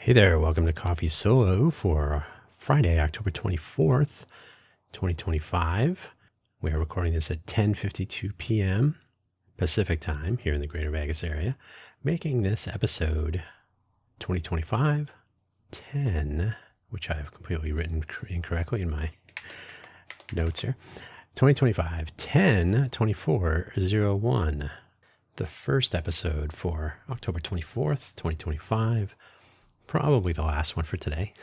Hey there, welcome to Coffee Solo for Friday, October 24th, 2025. We are recording this at 10:52 p.m. Pacific time here in the greater Vegas area, making this episode 2025 10, which I have completely written incorrectly in my notes here. 2025 10 24 01, the first episode for October 24th, 2025. Probably the last one for today.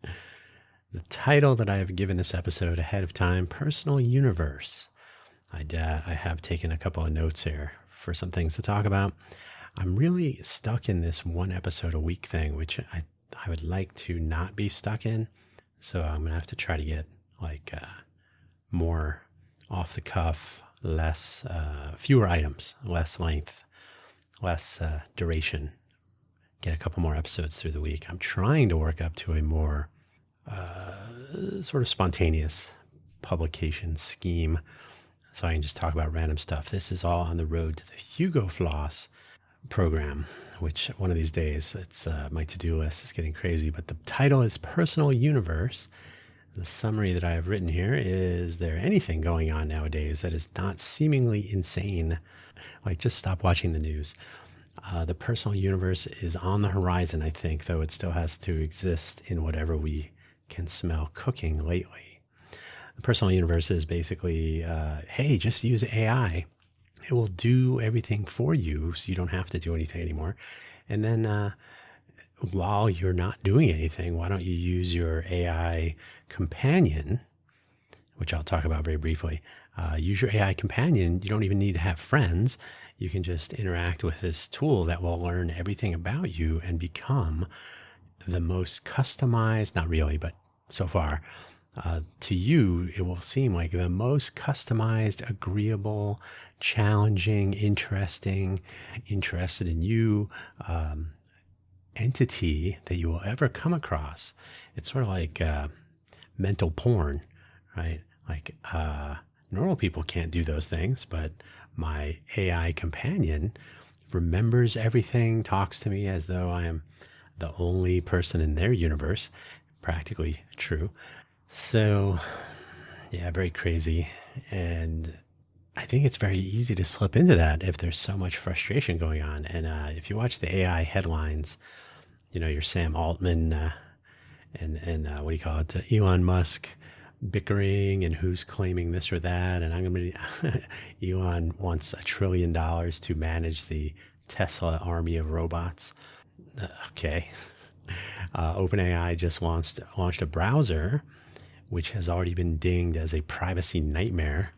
The title that I have given this episode ahead of time, Personal Universe. I have taken a couple of notes here for some things to talk about. I'm really stuck in this one episode a week thing, which I would like to not be stuck in. So I'm going to have to try to get more off the cuff, fewer items, less length, less duration. Get a couple more episodes through the week. I'm trying to work up to a more sort of spontaneous publication scheme so I can just talk about random stuff. This is all on the road to the Hugo Floss program, which one of these days, it's my to-do list is getting crazy, but the title is Personal Universe. The summary that I have written here is there anything going on nowadays that is not seemingly insane? Like just stop watching the news. The personal universe is on the horizon, I think, though it still has to exist in whatever we can smell cooking lately. The personal universe is basically, hey, just use AI. It will do everything for you, so you don't have to do anything anymore. And then while you're not doing anything, why don't you use your AI companion, which I'll talk about very briefly. Use your AI companion. You don't even need to have friends. You can just interact with this tool that will learn everything about you and become the most customized, not really, but so far, to you, it will seem like the most customized, agreeable, challenging, interesting, interested in you entity that you will ever come across. It's sort of like mental porn, right? Like normal people can't do those things, but my AI companion remembers everything, talks to me as though I am the only person in their universe. Practically true. So, yeah, very crazy. And I think it's very easy to slip into that if there's so much frustration going on. And if you watch the AI headlines, you know, your Sam Altman and what do you call it, Elon Musk bickering and who's claiming this or that. And I'm going to Elon wants $1 trillion to manage the Tesla army of robots. Okay. OpenAI just launched a browser, which has already been dinged as a privacy nightmare.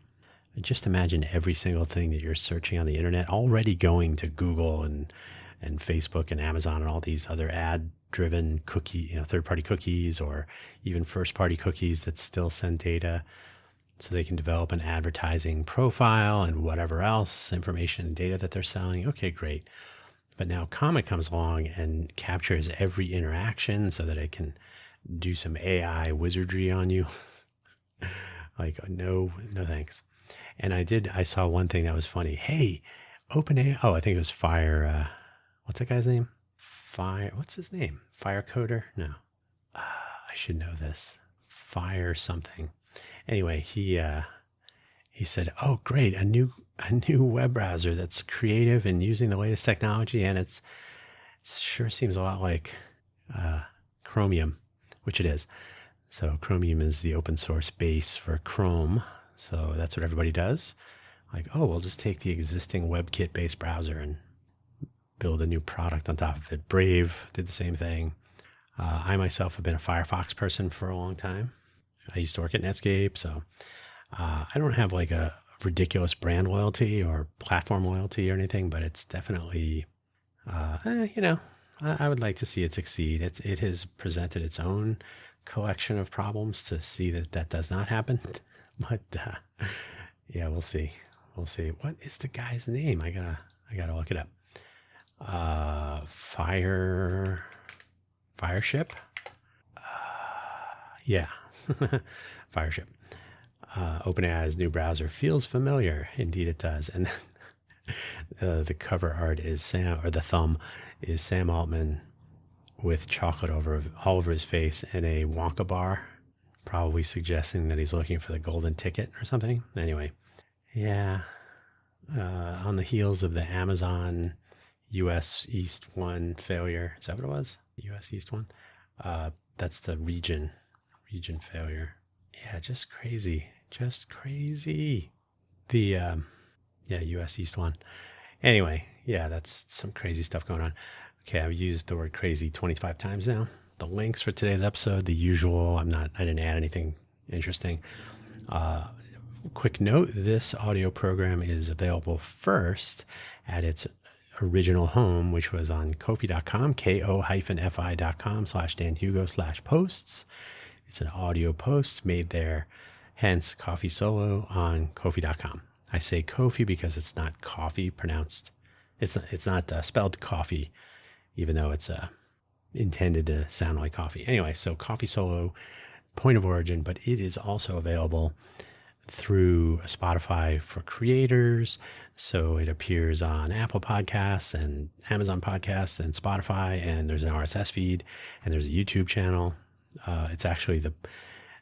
Just imagine every single thing that you're searching on the internet already going to Google and Facebook and Amazon and all these other ad-driven third-party cookies or even first-party cookies that still send data so they can develop an advertising profile and whatever else information and data that they're selling. Okay, great. But now Comet comes along and captures every interaction so that it can do some AI wizardry on you. Like, no thanks. And I saw one thing that was funny. Hey, OpenAI, I think it was what's that guy's name? What's his name? Fire Coder? No. I should know this. Fire something. Anyway, he said, "Oh, great, a new web browser that's creative and using the latest technology, and it sure seems a lot like Chromium," which it is. So Chromium is the open source base for Chrome. So that's what everybody does. Like, we'll just take the existing WebKit based browser and build a new product on top of it. Brave did the same thing. I myself have been a Firefox person for a long time. I used to work at Netscape, so I don't have like a ridiculous brand loyalty or platform loyalty or anything, but it's definitely, I would like to see it succeed. It has presented its own collection of problems to see that does not happen. But yeah, we'll see. What is the guy's name? I gotta look it up. Fireship. Yeah, Fireship. OpenAI's new browser feels familiar. Indeed, it does. And the cover art is the thumb is Sam Altman with chocolate all over his face in a Wonka bar, probably suggesting that he's looking for the golden ticket or something. Anyway, yeah, on the heels of the Amazon US East 1 failure. Is that what it was? US East 1? That's the region failure. Yeah, just crazy. The, US East 1. Anyway, yeah, that's some crazy stuff going on. Okay, I've used the word crazy 25 times now. The links for today's episode, the usual. I didn't add anything interesting. Quick note, this audio program is available first at its original home, which was on Ko-fi.com, ko-fi.com/danhugo/posts. It's an audio post made there, hence Coffee Solo on Ko-fi.com. I say Ko-fi because it's not coffee pronounced. It's not spelled coffee, even though it's intended to sound like coffee. Anyway, so Coffee Solo, point of origin, but it is also available through Spotify for creators. So it appears on Apple Podcasts and Amazon Podcasts and Spotify, and there's an RSS feed, and there's a YouTube channel. It's actually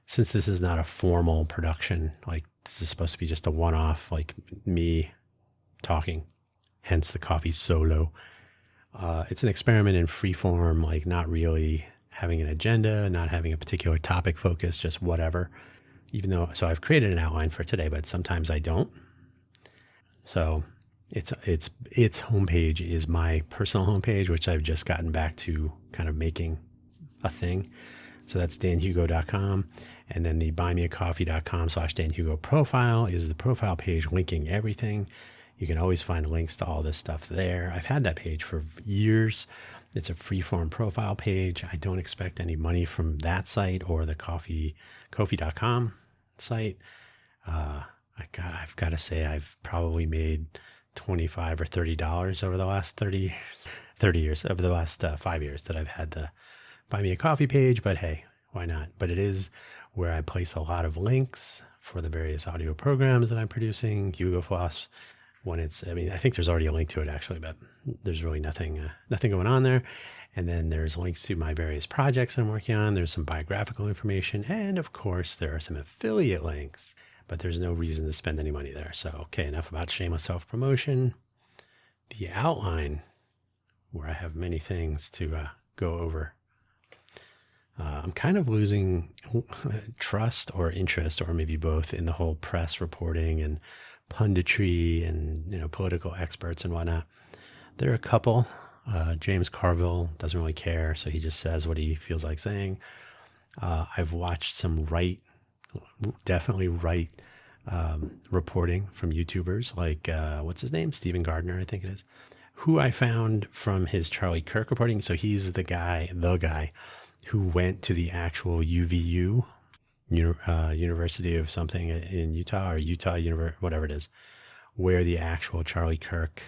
since this is not a formal production, like this is supposed to be just a one-off, like me talking, hence the Coffee Solo. It's an experiment in free form, like not really having an agenda, not having a particular topic focus, just whatever. So I've created an outline for today, but sometimes I don't. So its homepage is my personal homepage, which I've just gotten back to kind of making a thing. So that's danhugo.com. And then the buymeacoffee.com/danhugo profile is the profile page linking everything. You can always find links to all this stuff there. I've had that page for years. It's a freeform profile page. I don't expect any money from that site or the Ko-fi.com site. I've got to say I've probably made $25 or $30 over the last 30 years, over the last 5 years that I've had the Buy Me a Coffee page, but hey, why not? But it is where I place a lot of links for the various audio programs that I'm producing. Hugo Floss, I think there's already a link to it actually, but there's really nothing going on there. And then there's links to my various projects I'm working on. There's some biographical information. And of course, there are some affiliate links, but there's no reason to spend any money there. So, okay, enough about shameless self-promotion. The outline, where I have many things to go over. I'm kind of losing trust or interest, or maybe both, in the whole press reporting and punditry and political experts and whatnot. There are a couple. James Carville doesn't really care, so he just says what he feels like saying. I've watched some definitely right reporting from YouTubers like what's his name, Stephen Gardner, I think it is, who I found from his Charlie Kirk reporting. So he's the guy who went to the actual UVU, University of something in Utah, or Utah University, whatever it is, where the actual Charlie Kirk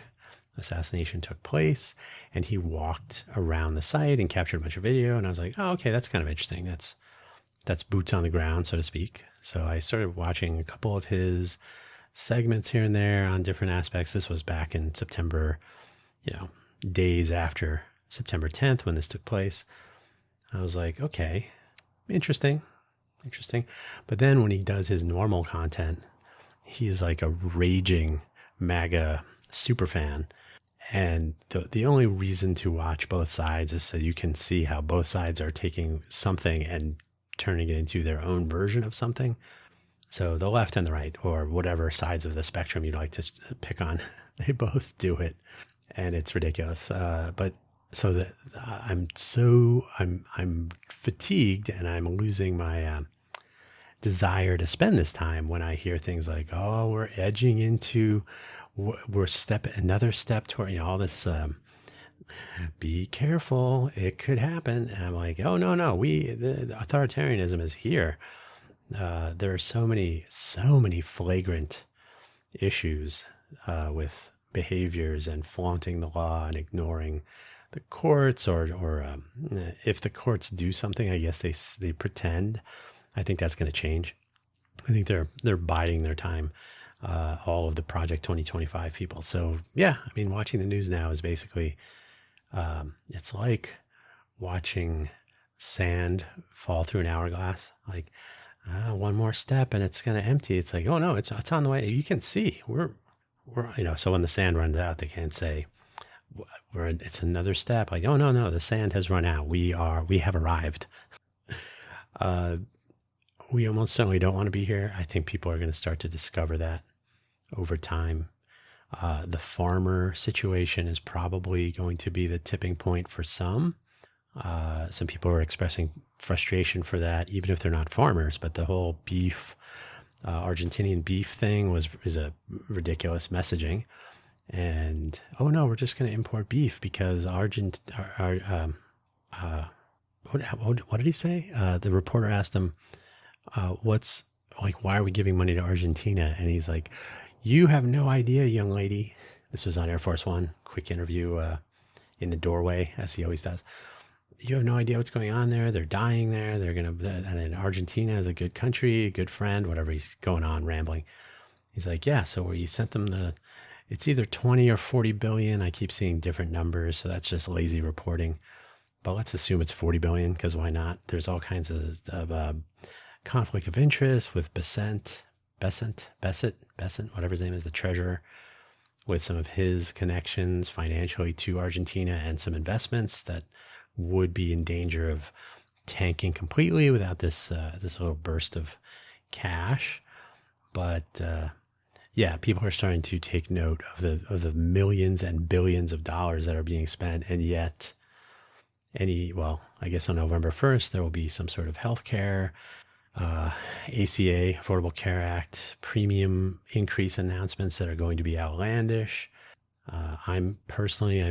assassination took place. And he walked around the site and captured a bunch of video. And I was like, oh, okay, that's kind of interesting. That's boots on the ground, so to speak. So I started watching a couple of his segments here and there on different aspects. This was back in September, days after September 10th when this took place. I was like, okay, interesting. But then when he does his normal content, he's like a raging MAGA super fan. And the only reason to watch both sides is so you can see how both sides are taking something and turning it into their own version of something. So the left and the right, or whatever sides of the spectrum you'd like to pick on, they both do it. And it's ridiculous. So that I'm fatigued, and I'm losing my desire to spend this time when I hear things like, oh, we're edging into, another step toward, all this, be careful, it could happen. And I'm like, oh, no, the authoritarianism is here. There are so many flagrant issues with behaviors and flaunting the law and ignoring the courts, or if the courts do something, I guess they pretend. I think that's going to change. I think they're biding their time, all of the Project 2025 people. So yeah, watching the news now is basically, it's like watching sand fall through an hourglass. Like, one more step and it's going to empty. It's like, oh no, it's on the way. You can see we're, so when the sand runs out, they can't say it's another step. Like, oh no, the sand has run out. We have arrived. We almost certainly don't want to be here. I think people are going to start to discover that over time. The farmer situation is probably going to be the tipping point for some. Some people are expressing frustration for that, even if they're not farmers. But the whole beef, Argentinian beef thing is a ridiculous messaging. And oh no, we're just going to import beef because what did he say? The reporter asked him, why are we giving money to Argentina? And he's like, you have no idea, young lady. This was on Air Force One, quick interview in the doorway, as he always does. You have no idea what's going on there. They're dying there. And Argentina is a good country, a good friend, whatever. He's going on rambling. He's like, yeah, so where you sent them it's either 20 or 40 billion. I keep seeing different numbers. So that's just lazy reporting. But let's assume it's 40 billion because why not? There's all kinds of conflict of interest with Bessent, whatever his name is, the treasurer, with some of his connections financially to Argentina and some investments that would be in danger of tanking completely without this little burst of cash. But yeah, people are starting to take note of the millions and billions of dollars that are being spent, and yet I guess on November 1st there will be some sort of healthcare. ACA, Affordable Care Act, premium increase announcements that are going to be outlandish. I'm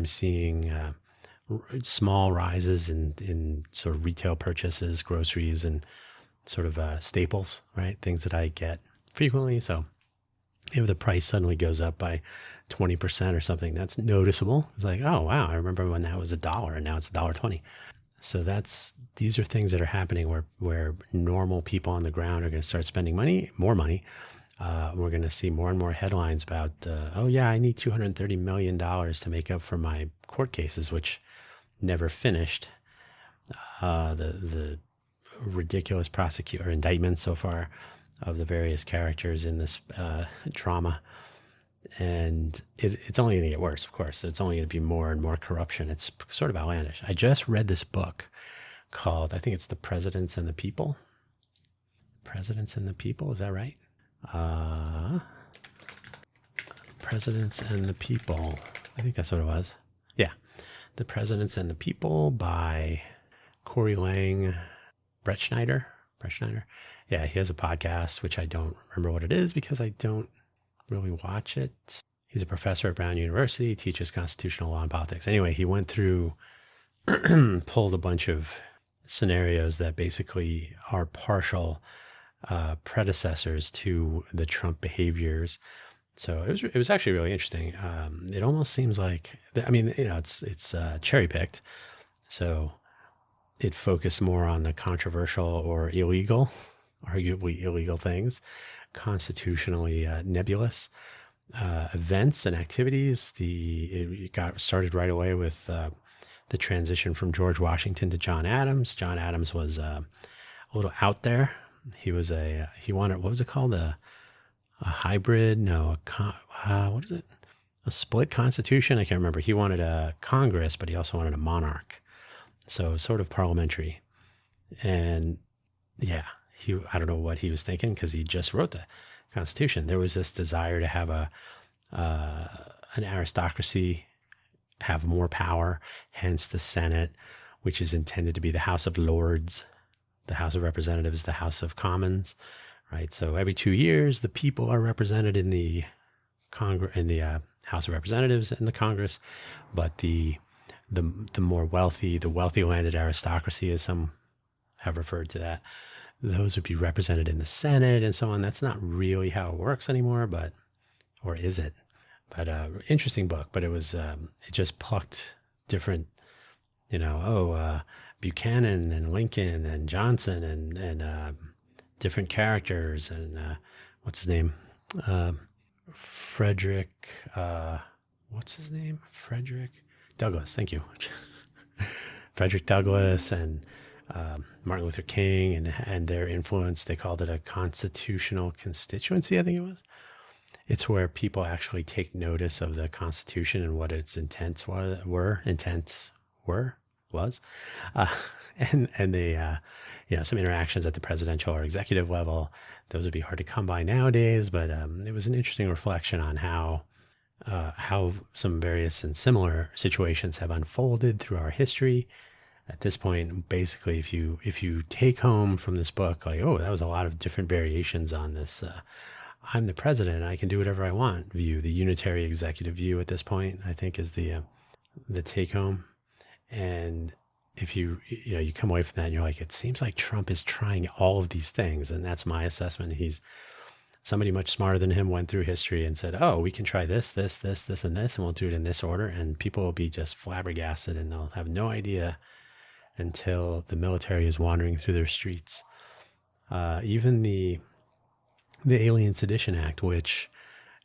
seeing small rises in sort of retail purchases, groceries, and sort of staples, right? Things that I get frequently. So if the price suddenly goes up by 20% or something, that's noticeable. It's like, oh wow, I remember when that was $1 and now it's $1.20. So these are things that are happening where normal people on the ground are going to start spending more money. We're going to see more and more headlines about, I need $230 million to make up for my court cases, which never finished. The ridiculous indictments so far of the various characters in this drama. And it's only going to get worse, of course. It's only going to be more and more corruption. It's sort of outlandish. I just read this book called, I think it's The Presidents and the People. Presidents and the People, is that right? Presidents and the People. I think that's what it was. Yeah. The Presidents and the People by Corey Lang, Brett Schneider. Yeah, he has a podcast, which I don't remember what it is because I don't really watch it. He's a professor at Brown University, teaches constitutional law and politics. Anyway, he went through, pulled a bunch of scenarios that basically are partial predecessors to the Trump behaviors. So it was actually really interesting. It almost seems like, it's cherry picked. So it focused more on the controversial or arguably illegal things, constitutionally nebulous events and activities. It got started right away with the transition from George Washington to John Adams. John Adams was a little out there. He wanted, what was it called? A hybrid? No, what is it? A split constitution? I can't remember. He wanted a Congress, but he also wanted a monarch. So sort of parliamentary. And yeah, I don't know what he was thinking because he just wrote the Constitution. There was this desire to have an aristocracy have more power, hence the Senate, which is intended to be the House of Lords, the House of Representatives, the House of Commons, right? So every 2 years, the people are represented in the House of Representatives and the Congress, but the more wealthy, the wealthy landed aristocracy, as some have referred to that, those would be represented in the Senate and so on. That's not really how it works anymore, or is it? But interesting book. But it was it just plucked different, Buchanan and Lincoln and Johnson and different characters and what's his name, Frederick. What's his name? Frederick Douglass. Thank you. Frederick Douglass and Martin Luther King and their influence. They called it a constitutional constituency, I think it was. It's where people actually take notice of the Constitution and what its intents was, uh, and they, some interactions at the presidential or executive level. Those would be hard to come by nowadays, but it was an interesting reflection on how some various and similar situations have unfolded through our history. At this point, basically, if you take home from this book, like, oh, that was a lot of different variations on this, I'm the president, I can do whatever I want view, the unitary executive view at this point, I think is the take home. And if you come away from that and you're like, it seems like Trump is trying all of these things. And that's my assessment. Somebody much smarter than him went through history and said, oh, we can try this, and this, and we'll do it in this order. And people will be just flabbergasted and they'll have no idea until the military is wandering through their streets. Even the Alien Sedition Act, which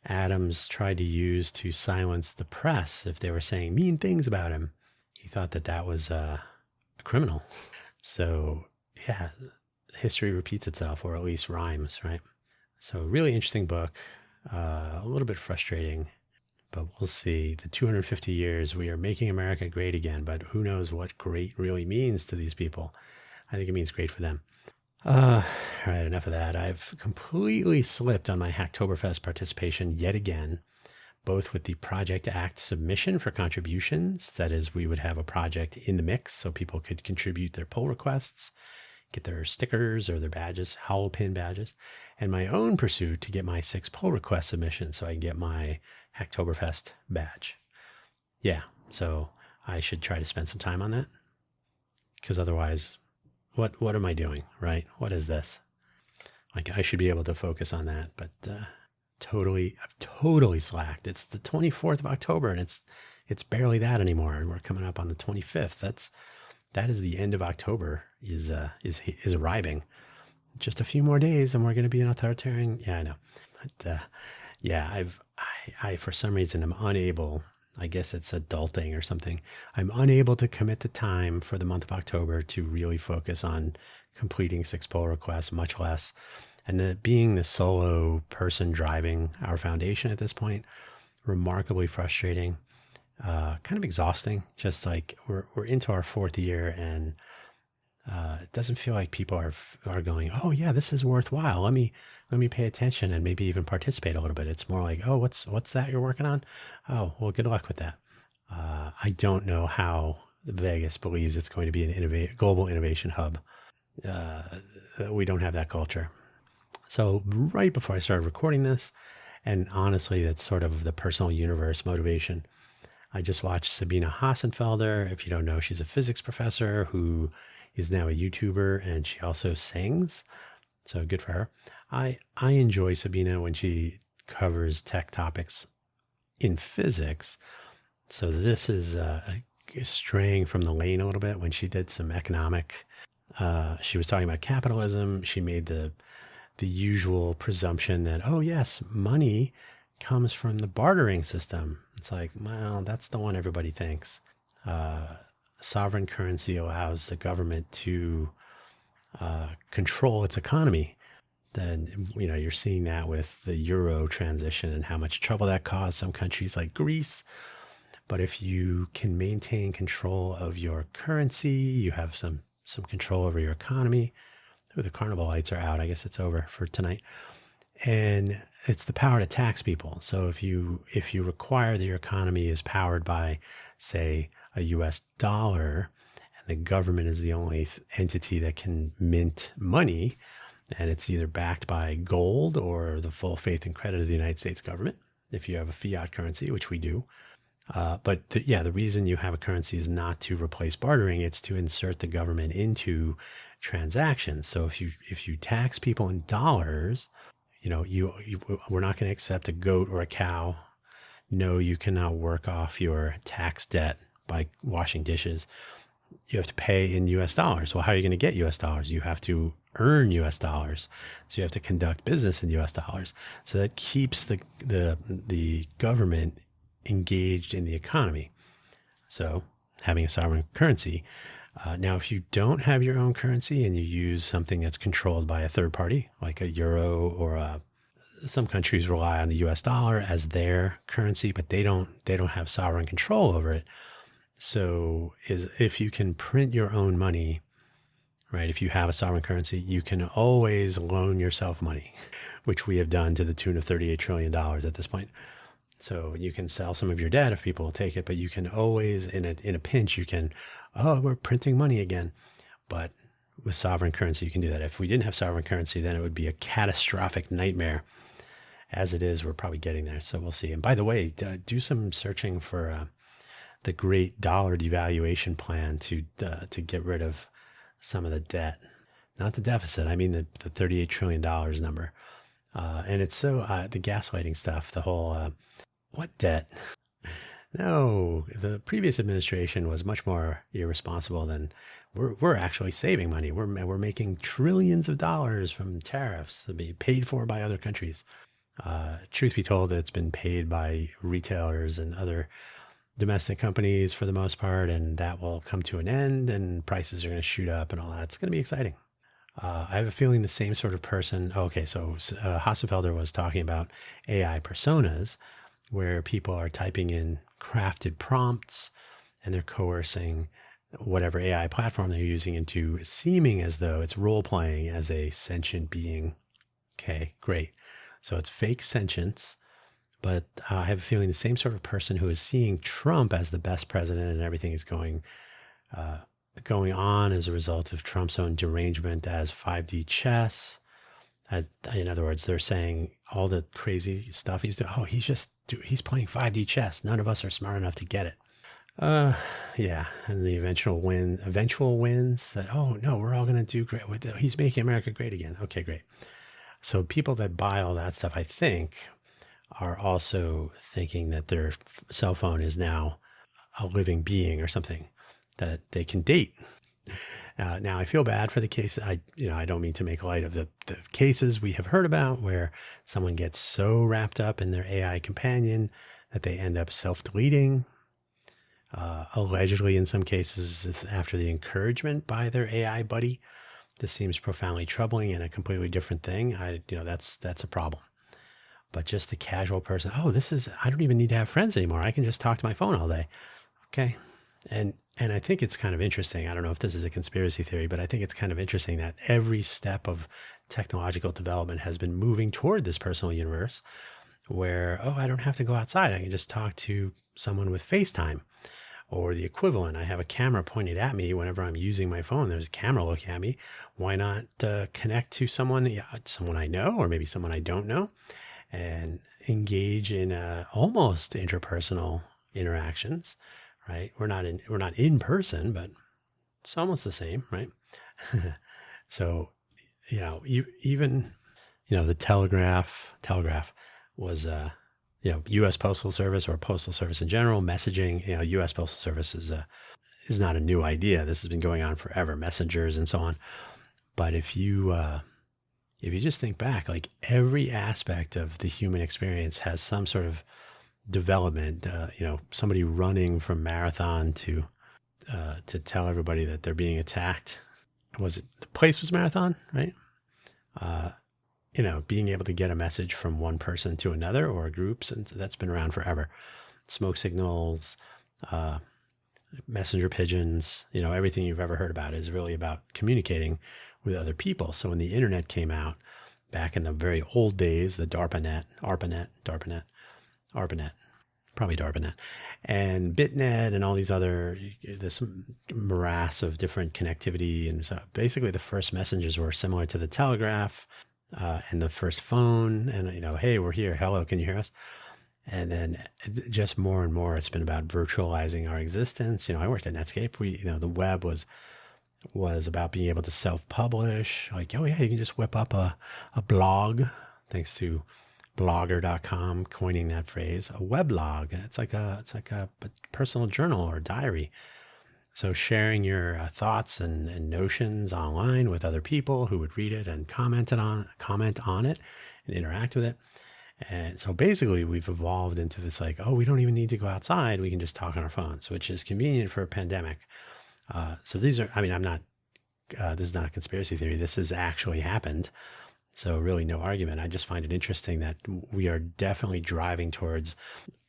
Adams tried to use to silence the press if they were saying mean things about him. He thought that was a criminal. So yeah, history repeats itself, or at least rhymes, right? So really interesting book, a little bit frustrating, but we'll see. The 250 years, we are making America great again, but who knows what great really means to these people. I think it means great for them. All right, enough of that. I've completely slipped on my Hacktoberfest participation yet again, both with the Project Act submission for contributions. That is, we would have a project in the mix so people could contribute their pull requests, get their stickers or their badges, Howl Pin badges, and my own pursuit to get my 6 pull request submissions so I can get my Hacktoberfest badge. Yeah, so I should try to spend some time on that, because otherwise, what am I doing, right? What is this? Like, I should be able to focus on that, but I've totally slacked. It's the 24th of October and it's barely that anymore. And we're coming up on the 25th. That is the end of October is arriving. Just a few more days and we're going to be an authoritarian. Yeah, I know. But I for some reason am unable, I guess it's adulting or something. I'm unable to commit the time for the month of October to really focus on completing 6 pull requests, much less. And being the solo person driving our foundation at this point, remarkably frustrating, kind of exhausting. Just like we're into our 4th year, and it doesn't feel like people are going, oh yeah, this is worthwhile. Let me pay attention and maybe even participate a little bit. It's more like, oh, what's that you're working on? Oh, well, good luck with that. I don't know how Vegas believes it's going to be an global innovation hub. We don't have that culture. So right before I started recording this, and honestly, that's sort of the personal universe motivation, I just watched Sabina Hassenfelder. If you don't know, she's a physics professor who is now a YouTuber, and she also sings. So good for her. I enjoy Sabina when she covers tech topics in physics. So this is straying from the lane a little bit. When she did some economic, she was talking about capitalism. She made the usual presumption that, oh yes, money comes from the bartering system. It's like, well, that's the one everybody thinks. Sovereign currency allows the government to control its economy. Then, you're seeing that with the euro transition and how much trouble that caused some countries like Greece. But if you can maintain control of your currency, you have some control over your economy. Ooh, the carnival lights are out. I guess it's over for tonight. And it's the power to tax people. So if you require that your economy is powered by, say, a US dollar, and the government is the only entity that can mint money, and it's either backed by gold or the full faith and credit of the United States government, if you have a fiat currency, which we do. But the reason you have a currency is not to replace bartering. It's to insert the government into transactions. So if you tax people in dollars, we're not going to accept a goat or a cow. No, you cannot work off your tax debt by washing dishes. You have to pay in US dollars. Well, how are you going to get US dollars? You have to earn US dollars. So you have to conduct business in US dollars. So that keeps the government engaged in the economy. So having a sovereign currency Now, if you don't have your own currency and you use something that's controlled by a third party, like a euro or some countries rely on the U.S. dollar as their currency, but they don't have sovereign control over it. So, if you can print your own money, right? If you have a sovereign currency, you can always loan yourself money, which we have done to the tune of $38 trillion at this point. So you can sell some of your debt if people will take it, but you can always, in a pinch, you can, oh, we're printing money again. But with sovereign currency, you can do that. If we didn't have sovereign currency, then it would be a catastrophic nightmare. As it is, we're probably getting there. So we'll see. And by the way, do some searching for the great dollar devaluation plan to get rid of some of the debt, not the deficit. I mean the $38 trillion number. And it's so the gaslighting stuff, the whole what debt? No, the previous administration was much more irresponsible than we're actually saving money. We're making trillions of dollars from tariffs to be paid for by other countries. Truth be told, it's been paid by retailers and other domestic companies for the most part, and that will come to an end and prices are going to shoot up and all that. It's going to be exciting. I have a feeling the same sort of person. Okay, so Hasselfelder was talking about AI personas, where people are typing in crafted prompts and they're coercing whatever AI platform they're using into seeming as though it's role playing as a sentient being. Okay, great. So it's fake sentience, but I have a feeling the same sort of person who is seeing Trump as the best president and everything is going on as a result of Trump's own derangement as 5D chess. In other words, they're saying all the crazy stuff he's doing. Oh, he's playing 5D chess. None of us are smart enough to get it. Yeah. And the eventual wins that, oh no, we're all going to do great. He's making America great again. Okay, great. So people that buy all that stuff, I think, are also thinking that their cell phone is now a living being or something that they can date. Now I feel bad for the case. I don't mean to make light of the cases we have heard about where someone gets so wrapped up in their AI companion that they end up self-deleting, allegedly in some cases after the encouragement by their AI buddy. This seems profoundly troubling and a completely different thing. That's a problem. But just the casual person, I don't even need to have friends anymore. I can just talk to my phone all day. Okay. And I think it's kind of interesting. I don't know if this is a conspiracy theory, but I think it's kind of interesting that every step of technological development has been moving toward this personal universe where, I don't have to go outside. I can just talk to someone with FaceTime or the equivalent. I have a camera pointed at me whenever I'm using my phone. There's a camera looking at me. Why not connect to someone I know or maybe someone I don't know and engage in almost interpersonal interactions? Right? We're not in person, but it's almost the same, right? So, even the telegraph was U.S. Postal Service or Postal Service in general, messaging. U.S. Postal Service is not a new idea. This has been going on forever, messengers and so on. But if you just think back, like every aspect of the human experience has some sort of development, somebody running from marathon to tell everybody that they're being attacked. The place was Marathon, right? Being able to get a message from one person to another or groups. And so that's been around forever. Smoke signals, messenger pigeons, everything you've ever heard about is really about communicating with other people. So when the internet came out back in the very old days, the ARPANET, probably DARPANET, and BitNet and all these this morass of different connectivity. And so basically the first messages were similar to the telegraph and the first phone and, hey, we're here. Hello, can you hear us? And then just more and more, it's been about virtualizing our existence. I worked at Netscape. The web was about being able to self-publish. Like, oh yeah, you can just whip up a blog, thanks to blogger.com coining that phrase, a weblog. It's like a personal journal or diary. So sharing your thoughts and notions online with other people who would read it and comment on it and interact with it. And so basically we've evolved into this we don't even need to go outside. We can just talk on our phones, which is convenient for a pandemic. So these are, I mean, I'm not, this is not a conspiracy theory. This has actually happened. So really no argument. I just find it interesting that we are definitely driving towards,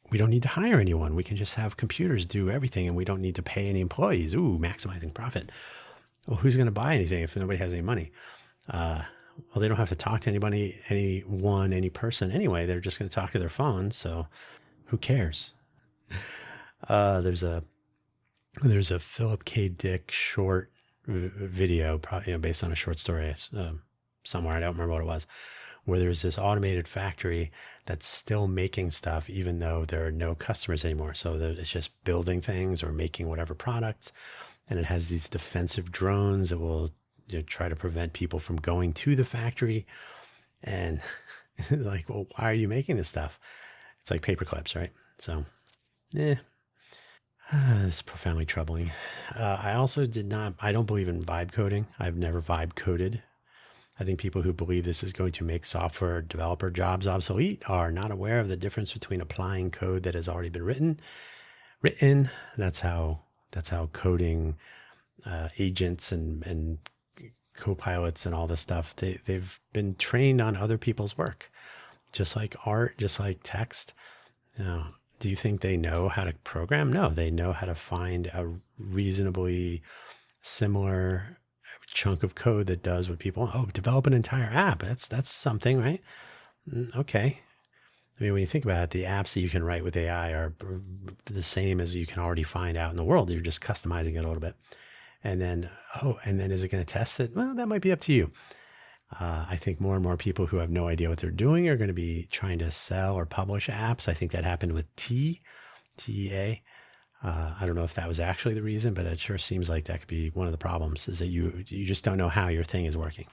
we don't need to hire anyone. We can just have computers do everything and we don't need to pay any employees. Ooh, maximizing profit. Well, who's going to buy anything if nobody has any money? Well, they don't have to talk to anybody, any person anyway. They're just going to talk to their phone. So who cares? There's a Philip K. Dick short video, probably, based on a short story somewhere. I don't remember what it was, where there's this automated factory that's still making stuff, even though there are no customers anymore. So it's just building things or making whatever products. And it has these defensive drones that will try to prevent people from going to the factory. And like, well, why are you making this stuff? It's like paper clips, right? So, it's profoundly troubling. I also I don't believe in vibe coding. I've never vibe coded. I think people who believe this is going to make software developer jobs obsolete are not aware of the difference between applying code that has already been written. That's how coding agents and co-pilots and all this stuff, they've been trained on other people's work, just like art, just like text. Do you think they know how to program? No, they know how to find a reasonably similar chunk of code that does what people want. Oh, develop an entire app. That's something, right? Okay. I mean, when you think about it, the apps that you can write with AI are the same as you can already find out in the world. You're just customizing it a little bit. And then is it going to test it? Well, that might be up to you. I think more and more people who have no idea what they're doing are going to be trying to sell or publish apps. I think that happened with TEA. I don't know if that was actually the reason, but it sure seems like that could be one of the problems, is that you just don't know how your thing is working.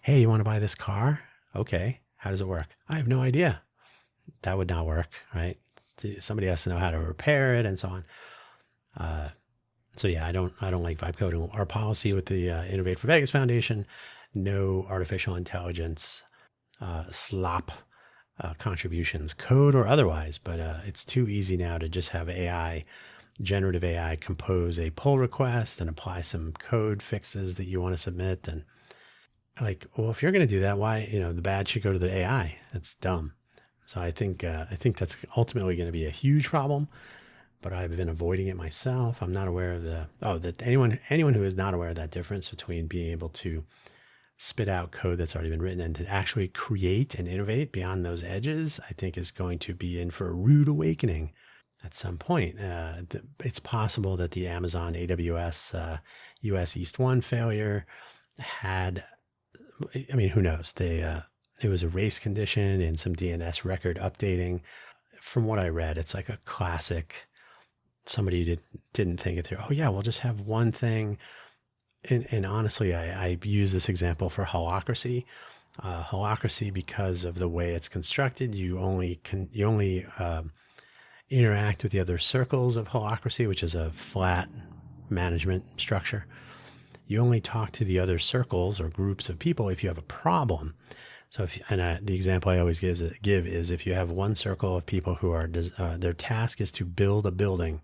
Hey, you want to buy this car? Okay. How does it work? I have no idea. That would not work, right? Somebody has to know how to repair it and so on. So yeah, I don't like vibe coding. Our policy with the Innovate for Vegas Foundation: no artificial intelligence slop contributions, code or otherwise. But it's too easy now to just have generative AI, compose a pull request and apply some code fixes that you want to submit. And like, well, if you're going to do that, why, the bad should go to the AI. That's dumb. So I think that's ultimately going to be a huge problem. But I've been avoiding it myself. I'm not aware of that anyone who is not aware of that difference between being able to spit out code that's already been written and to actually create and innovate beyond those edges, I think is going to be in for a rude awakening at some point. It's possible that the Amazon AWS US East 1 failure had, I mean, who knows? It was a race condition and some DNS record updating. From what I read, it's like a classic, somebody didn't think it through. Oh yeah, we'll just have one thing. And honestly, I've used this example for holacracy. Holacracy, because of the way it's constructed, you only interact with the other circles of holacracy, which is a flat management structure. You only talk to the other circles or groups of people if you have a problem. So the example I always give is if you have one circle of people who are their task is to build a building,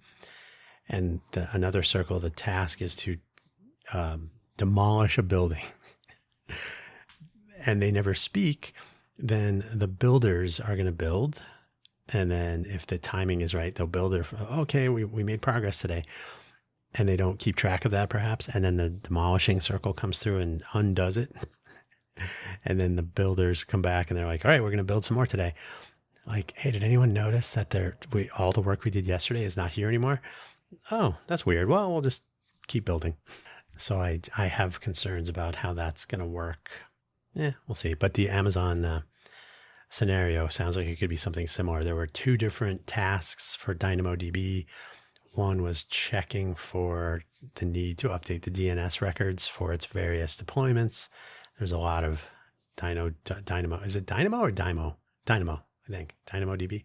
and another circle, the task is to demolish a building, and they never speak, then the builders are going to build. And then if the timing is right, they'll build okay, we made progress today. And they don't keep track of that perhaps. And then the demolishing circle comes through and undoes it. And then the builders come back and they're like, all right, we're going to build some more today. Like, hey, did anyone notice that all the work we did yesterday is not here anymore? Oh, that's weird. Well, we'll just keep building. So I have concerns about how that's going to work. We'll see. But the Amazon scenario sounds like it could be something similar. There were two different tasks for DynamoDB. One was checking for the need to update the DNS records for its various deployments. There's a lot of Dynamo. Is it Dynamo or Dymo? Dynamo, I think. DynamoDB.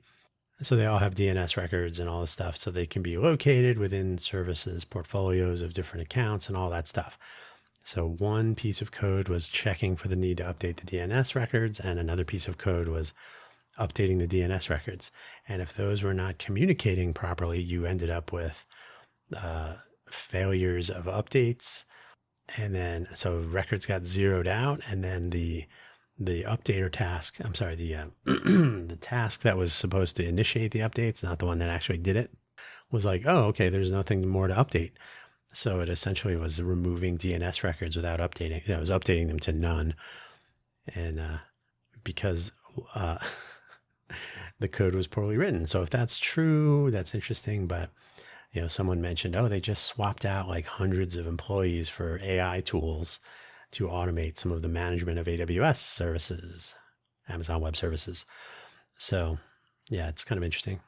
So they all have DNS records and all this stuff, so they can be located within services, portfolios of different accounts and all that stuff. So one piece of code was checking for the need to update the DNS records, and another piece of code was updating the DNS records. And if those were not communicating properly, you ended up with failures of updates. And then, so records got zeroed out. And then the updater task, I'm sorry, the task that was supposed to initiate the updates, not the one that actually did it, was like, oh, okay, there's nothing more to update. So it essentially was removing DNS records without updating. It was updating them to none. And because the code was poorly written. So if that's true, that's interesting. But, someone mentioned, oh, they just swapped out like hundreds of employees for AI tools to automate some of the management of AWS services, Amazon Web Services. So yeah, it's kind of interesting.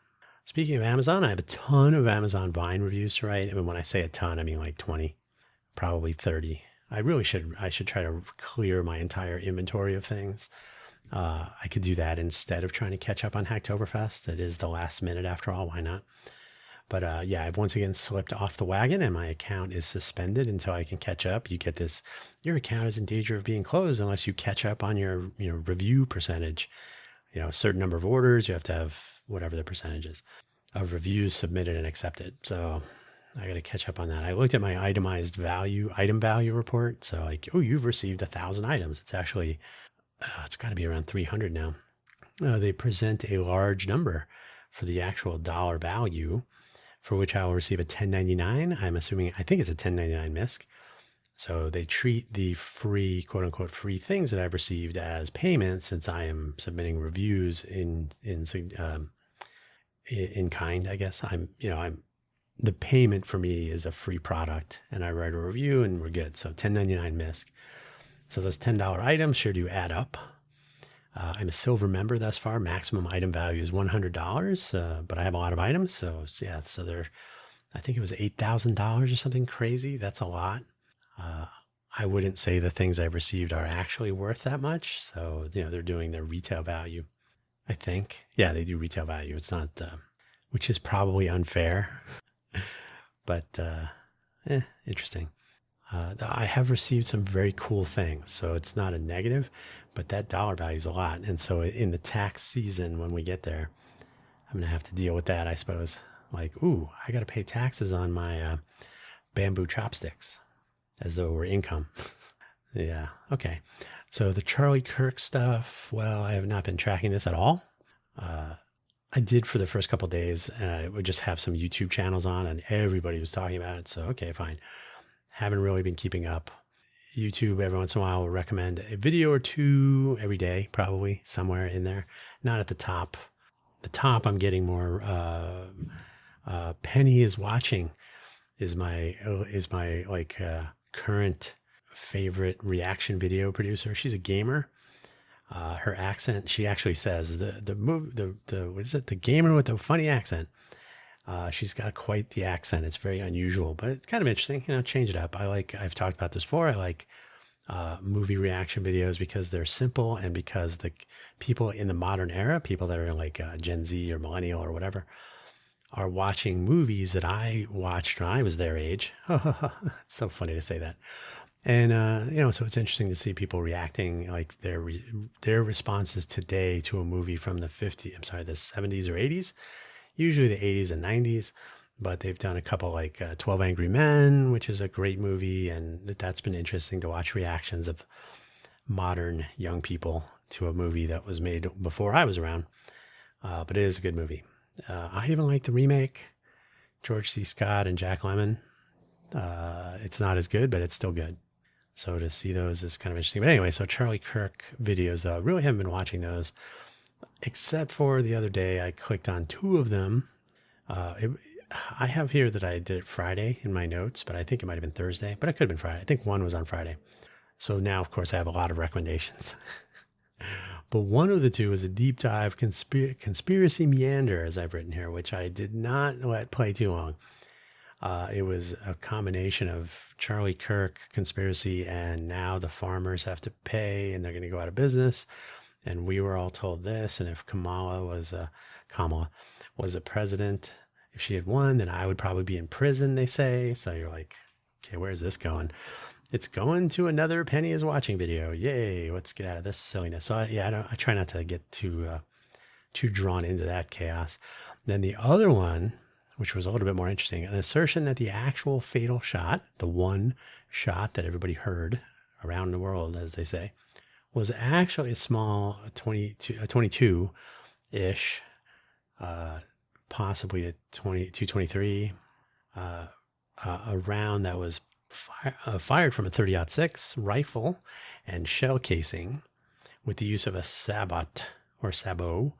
Speaking of Amazon, I have a ton of Amazon Vine reviews to write. I mean, when I say a ton, I mean like 20, probably 30. I should try to clear my entire inventory of things. I could do that instead of trying to catch up on Hacktoberfest. That is the last minute after all. Why not? But yeah, I've once again slipped off the wagon and my account is suspended until I can catch up. You get this, your account is in danger of being closed unless you catch up on your review percentage. A certain number of orders, you have to have whatever the percentage is of reviews submitted and accepted. So I got to catch up on that. I looked at my item value report. So like, oh, you've received 1,000 items. It's actually, it's got to be around 300 now. They present a large number for the actual dollar value, for which I will receive a 1099. I think it's a 1099 MISC. So they treat the free, quote unquote, free things that I've received as payment, since I am submitting reviews in kind, I guess. The payment for me is a free product and I write a review and we're good. So 1099 MISC. So those $10 items sure do add up. I'm a silver member thus far. Maximum item value is $100, but I have a lot of items. So yeah, I think it was $8,000 or something crazy. That's a lot. I wouldn't say the things I've received are actually worth that much. So, they're doing their retail value, I think. Yeah, they do retail value. It's not, which is probably unfair, but interesting. I have received some very cool things. So it's not a negative, but that dollar value is a lot. And so in the tax season, when we get there, I'm going to have to deal with that, I suppose. Like, ooh, I got to pay taxes on my bamboo chopsticks, as though it were income. Yeah. Okay. So the Charlie Kirk stuff, well, I have not been tracking this at all. I did for the first couple of days. I would just have some YouTube channels on and everybody was talking about it. So, okay, fine. Haven't really been keeping up. YouTube every once in a while will recommend a video or two every day, probably somewhere in there. Not at the top. The top, I'm getting more, Penny is watching is my like, current favorite reaction video producer. She's a gamer. Her accent, she actually says what is it? The gamer with the funny accent. She's got quite the accent. It's very unusual, but it's kind of interesting. Change it up. I've talked about this before. I like movie reaction videos because they're simple and because the people in the modern era, people that are like Gen Z or millennial or whatever, are watching movies that I watched when I was their age. It's so funny to say that. And, so it's interesting to see people reacting like their responses today to a movie from the 70s or 80s, usually the 80s and 90s, but they've done a couple like 12 Angry Men, which is a great movie. And that's been interesting to watch reactions of modern young people to a movie that was made before I was around. But it is a good movie. I even like the remake, George C. Scott and Jack Lemmon. It's not as good, but it's still good. So to see those is kind of interesting. But anyway, so Charlie Kirk videos, though, I really haven't been watching those, except for the other day I clicked on two of them. I have here that I did it Friday in my notes, but I think it might have been Thursday, but it could have been Friday. I think one was on Friday. So now, of course, I have a lot of recommendations. But one of the two is a deep dive conspiracy meander, as I've written here, which I did not let play too long. It was a combination of Charlie Kirk conspiracy and now the farmers have to pay and they're going to go out of business. And we were all told this. And if Kamala was a president, if she had won, then I would probably be in prison, they say. So you're like, okay, where's this going? It's going to another Penny is Watching video. Yay, let's get out of this silliness. So I try not to get too drawn into that chaos. Then the other one, which was a little bit more interesting. An assertion that the actual fatal shot, the one shot that everybody heard around the world, as they say, was actually a small 22-ish, possibly a 223, a round that was fired from a 30-06 rifle and shell casing with the use of a sabot or sabot.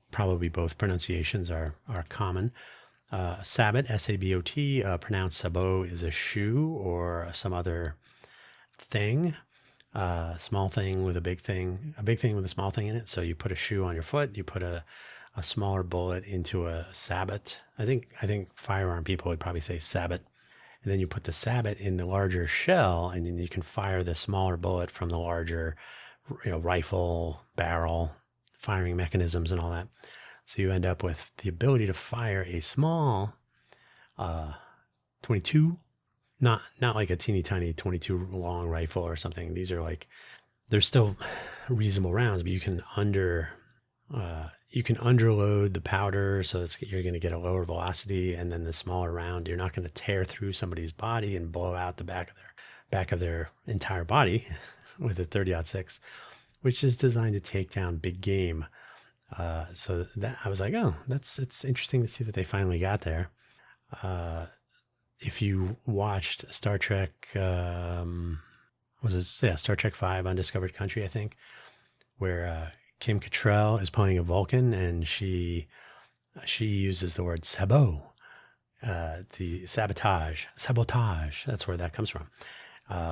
Probably both pronunciations are common. Sabot, S-A-B-O-T, pronounced sabot, is a shoe or some other thing. Small thing with a big thing with a small thing in it. So you put a shoe on your foot, you put a smaller bullet into a sabot. I think firearm people would probably say sabot. And then you put the sabot in the larger shell, and then you can fire the smaller bullet from the larger, rifle, barrel, firing mechanisms and all that. So you end up with the ability to fire a small 22, not like a teeny tiny 22 long rifle or something. These are they're still reasonable rounds, but you can underload the powder, so you're going to get a lower velocity, and then the smaller round, you're not going to tear through somebody's body and blow out the back of their entire body with a 30-06, which is designed to take down big game. So that I was like, oh, it's interesting to see that they finally got there. If you watched Star Trek, Star Trek V, Undiscovered Country, I think, where Kim Cattrall is playing a Vulcan, and she uses the word sabot, the sabotage, that's where that comes from,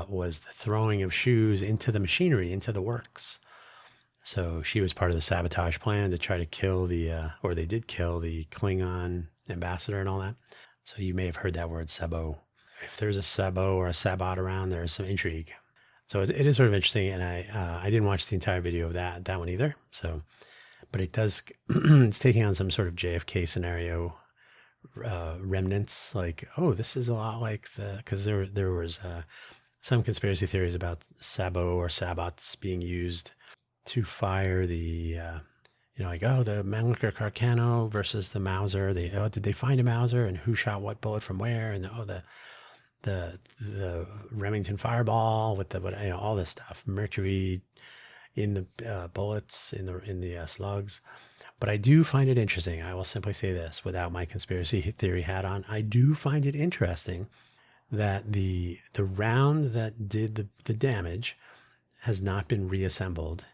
was the throwing of shoes into the machinery, into the works. So she was part of the sabotage plan to try to kill or they did kill the Klingon ambassador and all that. So you may have heard that word sabot. If there's a sabot or a sabot around, there's some intrigue. So it is sort of interesting, and I didn't watch the entire video of that one either. So, but it does, it's taking on some sort of JFK scenario remnants. Like, oh, this is a lot like because there was some conspiracy theories about sabot or sabots being used to fire the the Mannlicher Carcano versus the Mauser. Did they find a Mauser, and who shot what bullet from where, and the Remington Fireball with all this stuff, mercury in the bullets, in the slugs. But I do find it interesting. I will simply say this without my conspiracy theory hat on. I do find it interesting that the round that did the damage has not been reassembled.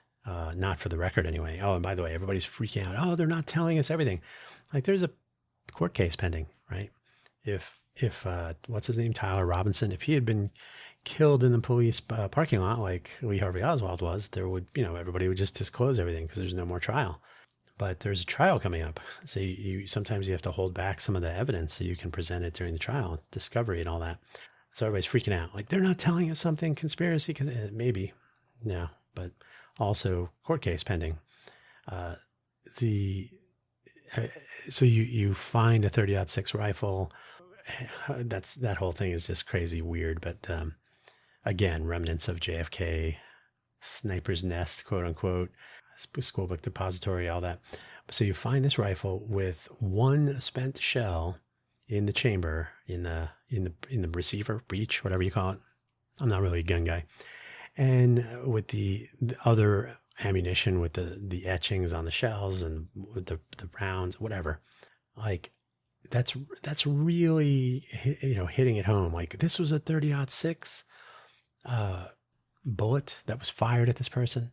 Not for the record anyway. Oh, and by the way, everybody's freaking out. Oh, they're not telling us everything. Like, there's a court case pending, right? If what's his name, Tyler Robinson, if he had been killed in the police parking lot like Lee Harvey Oswald was, there would, everybody would just disclose everything because there's no more trial. But there's a trial coming up. So you sometimes you have to hold back some of the evidence so you can present it during the trial, discovery and all that. So everybody's freaking out. Like, they're not telling us something, conspiracy, maybe. No, but also court case pending. So you find a 30-06 rifle. That whole thing is just crazy weird. But again, remnants of JFK, sniper's nest, quote unquote, schoolbook depository, all that. So you find this rifle with one spent shell in the chamber, in the receiver, breech, whatever you call it. I'm not really a gun guy. And with the other ammunition, with the etchings on the shells and with the rounds, whatever, like that's really, hitting it home. Like, this was a 30-06 bullet that was fired at this person.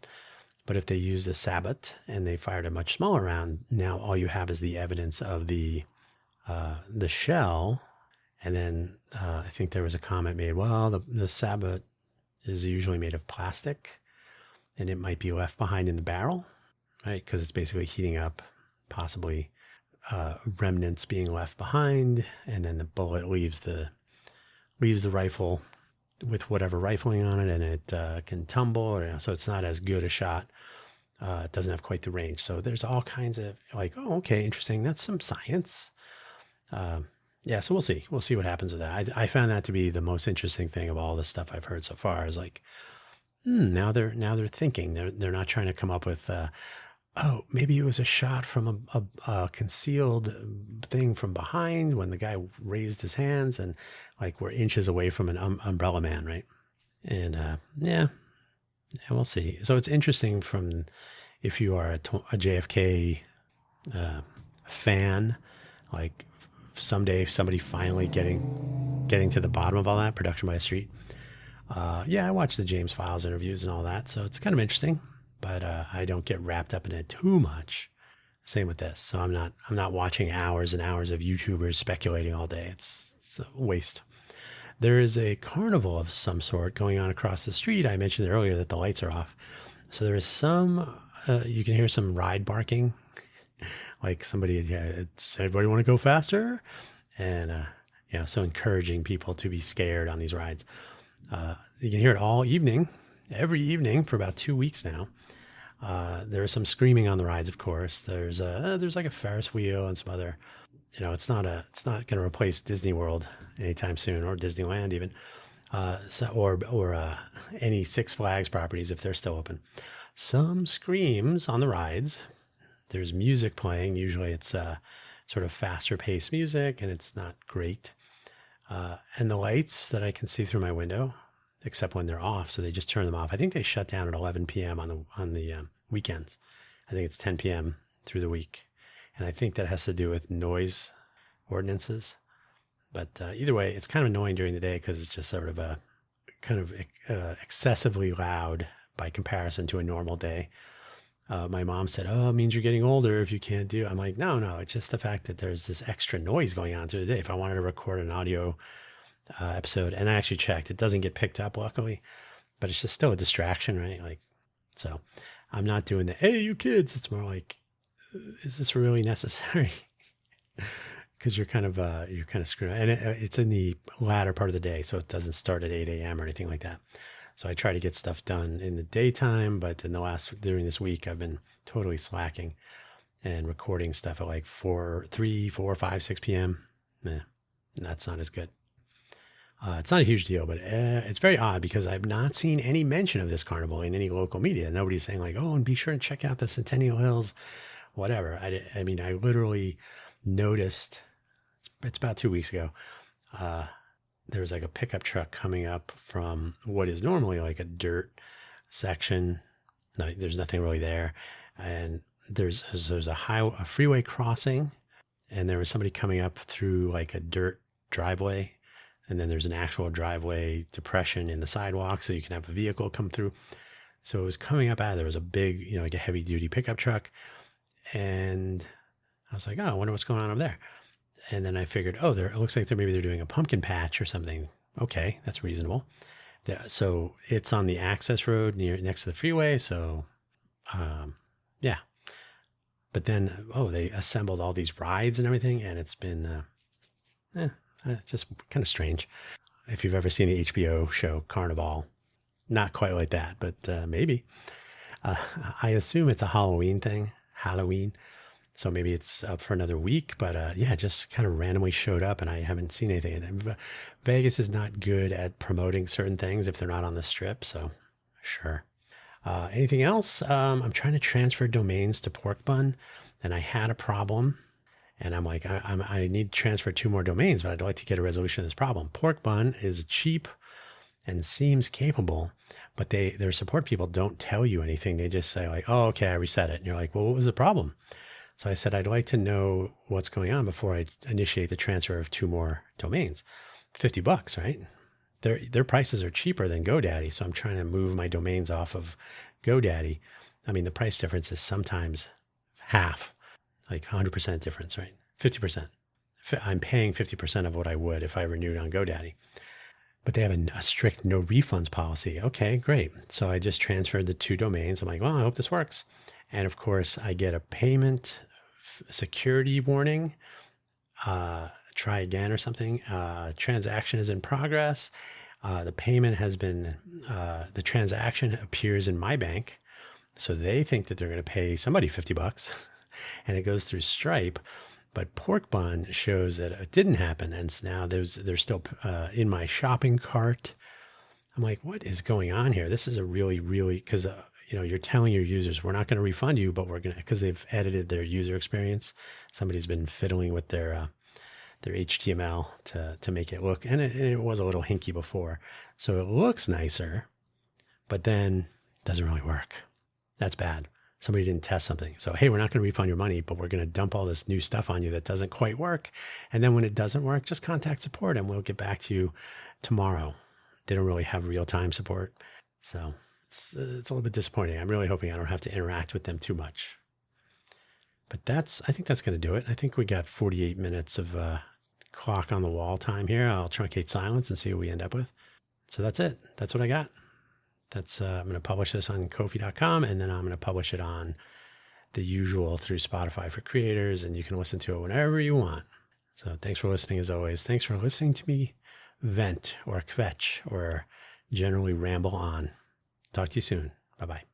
But if they used a sabot and they fired a much smaller round, now all you have is the evidence of the shell. And then I think there was a comment made, well, the sabot is usually made of plastic, and it might be left behind in the barrel, right? Because it's basically heating up, possibly remnants being left behind, and then the bullet leaves the rifle with whatever rifling on it, and it can tumble, so it's not as good a shot. It doesn't have quite the range. So there's all kinds of oh, okay, interesting. That's some science. Yeah, so we'll see. We'll see what happens with that. I found that to be the most interesting thing of all the stuff I've heard so far. Is like, now they're thinking. They're not trying to come up with oh, maybe it was a shot from a concealed thing from behind when the guy raised his hands and like we're inches away from an umbrella man, right? And yeah, we'll see. So it's interesting from if you are a JFK fan, like someday somebody finally getting to the bottom of all that production by a street. Yeah, I watch the James Files interviews and all that, so it's kind of interesting. But I don't get wrapped up in it too much. Same with this. So I'm not watching hours and hours of YouTubers speculating all day. It's a waste. There is a carnival of some sort going on across the street. I mentioned earlier that the lights are off. So there is some, you can hear some ride barking. Like somebody, does everybody want to go faster? And, so encouraging people to be scared on these rides. You can hear it all evening, every evening for about 2 weeks now. There is some screaming on the rides, of course. There's like a Ferris wheel and some other, it's not going to replace Disney World anytime soon, or Disneyland even, or any Six Flags properties if they're still open. Some screams on the rides. There's music playing. Usually it's sort of faster paced music, and it's not great. And the lights that I can see through my window, except when they're off, so they just turn them off. I think they shut down at 11 p.m. on the weekends. I think it's 10 p.m. through the week, and I think that has to do with noise ordinances. But either way, it's kind of annoying during the day because it's just sort of a kind of excessively loud by comparison to a normal day. My mom said, "Oh, it means you're getting older if you can't do it." I'm like, no, it's just the fact that there's this extra noise going on through the day. If I wanted to record an audio episode, and I actually checked, it doesn't get picked up, luckily, but it's just still a distraction, right? Like, so I'm not doing the, hey, you kids. It's more like, is this really necessary? Because you're kind of screwed. And it's in the latter part of the day, so it doesn't start at 8 a.m. or anything like that. So I try to get stuff done in the daytime, but during this week, I've been totally slacking and recording stuff at like 4, 5, 6 p.m. That's not as good. It's not a huge deal, but it's very odd because I've not seen any mention of this carnival in any local media. Nobody's saying like, oh, and be sure to check out the Centennial Hills, whatever. I mean, I literally noticed, it's about 2 weeks ago, there was like a pickup truck coming up from what is normally like a dirt section. No, there's nothing really there. And there's a freeway crossing, and there was somebody coming up through like a dirt driveway. And then there's an actual driveway depression in the sidewalk, so you can have a vehicle come through. So it was coming up out of there was a big, like a heavy duty pickup truck. And I was like, oh, I wonder what's going on over there. And then I figured, oh, it looks like they're doing a pumpkin patch or something. Okay, that's reasonable. So it's on the access road next to the freeway. So, yeah. But then, they assembled all these rides and everything, and it's been just kind of strange. If you've ever seen the HBO show Carnival, not quite like that, but maybe. I assume it's a Halloween thing. So maybe it's up for another week, but just kind of randomly showed up and I haven't seen anything. And Vegas is not good at promoting certain things if they're not on the strip, so sure. Anything else? I'm trying to transfer domains to Pork Bun, and I had a problem, and I'm like, I need to transfer 2 more domains, but I'd like to get a resolution of this problem. Pork Bun is cheap and seems capable, but their support people don't tell you anything. They just say like, oh, okay, I reset it. And you're like, well, what was the problem? So I said, I'd like to know what's going on before I initiate the transfer of 2 more domains. $50, right? Their prices are cheaper than GoDaddy. So I'm trying to move my domains off of GoDaddy. I mean, the price difference is sometimes half, like 100% difference, right? 50%. I'm paying 50% of what I would if I renewed on GoDaddy. But they have a strict no refunds policy. Okay, great. So I just transferred the 2 domains. I'm like, well, I hope this works. And of course, I get a payment security warning. Try again or something. Transaction is in progress. The payment has been, the transaction appears in my bank. So they think that they're going to pay somebody $50 and it goes through Stripe. But Pork Bun shows that it didn't happen. And so now they're still in my shopping cart. I'm like, what is going on here? This is a really, really, because you're telling your users, we're not going to refund you, but we're going to, because they've edited their user experience. Somebody's been fiddling with their HTML to make it look, and it was a little hinky before. So it looks nicer, but then it doesn't really work. That's bad. Somebody didn't test something. So, hey, we're not going to refund your money, but we're going to dump all this new stuff on you that doesn't quite work. And then when it doesn't work, just contact support and we'll get back to you tomorrow. They don't really have real-time support. So it's a little bit disappointing. I'm really hoping I don't have to interact with them too much. But I think that's going to do it. I think we got 48 minutes of clock on the wall time here. I'll truncate silence and see what we end up with. So that's it. That's what I got. I'm going to publish this on Ko-fi.com, and then I'm going to publish it on the usual through Spotify for creators, and you can listen to it whenever you want. So thanks for listening as always. Thanks for listening to me vent or kvetch or generally ramble on. Talk to you soon. Bye-bye.